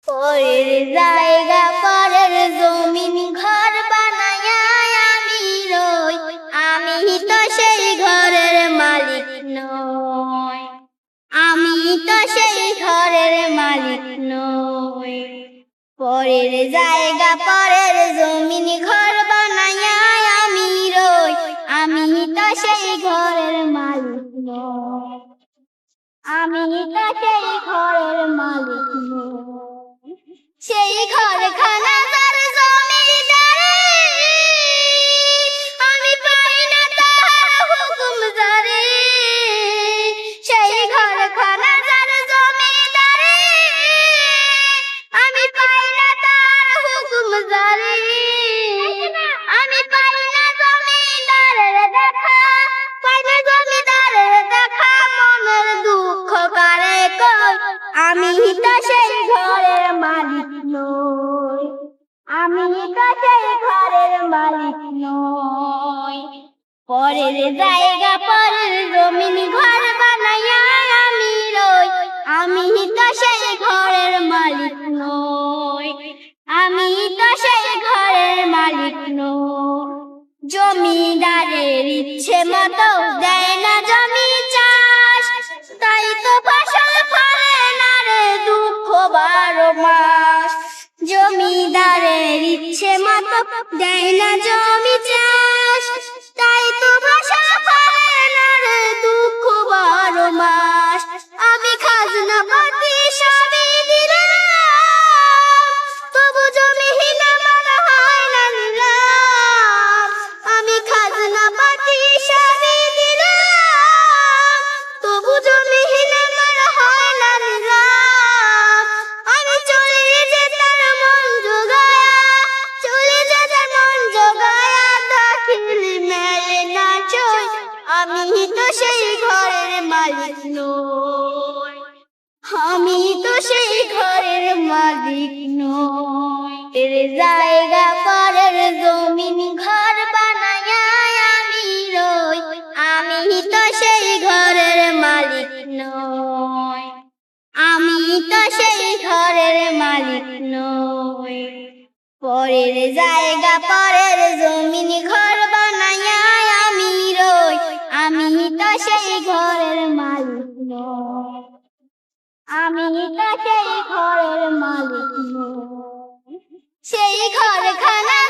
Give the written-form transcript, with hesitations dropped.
পরের জায়গা পরের জমিন ঘর বানায়া আমি রই, আমি তো সেই ঘরের মালিক নই, আমি তো সেই ঘরের মালিক নই। পরের জায়গা পরের জমিন ঘর বানায়া আমি রই, আমি তো সেই ঘরের মালিক নই, আমি তো সেই ঘরের মালিক নই। সেই ঘরখানা যার জমিদারি, আমি পাই না তার হুকুম জারি। সেই ঘরখানা যার জমিদারি, আমি পাই না তার হুকুম জারি। আমি পাই না জমিদারের দেখা, পাই না জমিদারের দেখা, মনের দুঃখ কারে কই, আমি তো সেই ঘরের মালিক নই, আমি তো সেই ঘরের মালিক নই। পরের জায়গা পরের জমিন ঘর বানায়া আমি রই, আমি তো সেই ঘরের মালিক নই, আমি তো সেই ঘরের মালিক নই। জমিদারের ইচ্ছে মতো দেয় না জমি চাষ, তাই তো ফসল ফলে না রে দুঃখ 12 মাস। জমিদারের ইচ্ছে মতো দেয় না জমি চাষ, তাই তো ফসল ফলে না রে দুঃখ 12 মাস। আমি খাজনা পাতি সবই দিলাম, তবু জমিহীন আমার হয় না নিলাম। আমি খাজনা পাতি সবই দিলাম, তবু জমিহীন আমার হয় না নিলাম। আমি চলে যেতার মন জোগায়া, চলে যেতার মন জোগায়া, দাখিল মেলে না চই, আমি তো সেই ঘরের মালিক নই, আমি তো সেই ঘরের মালিক নই। এর জায়গা পরের জমিন ঘর বানায়া আমি রই, আমি তো সেই ঘরের মালিক নই, আমি তো সেই ঘরের মালিক নই। পরের জায়গা পরের জমিন ঘর বানায়া আমি রই, আমি তো সেই ঘরের মালিক নই, আমি তো সেই ঘরের মালিক নই। সেই ঘরখানা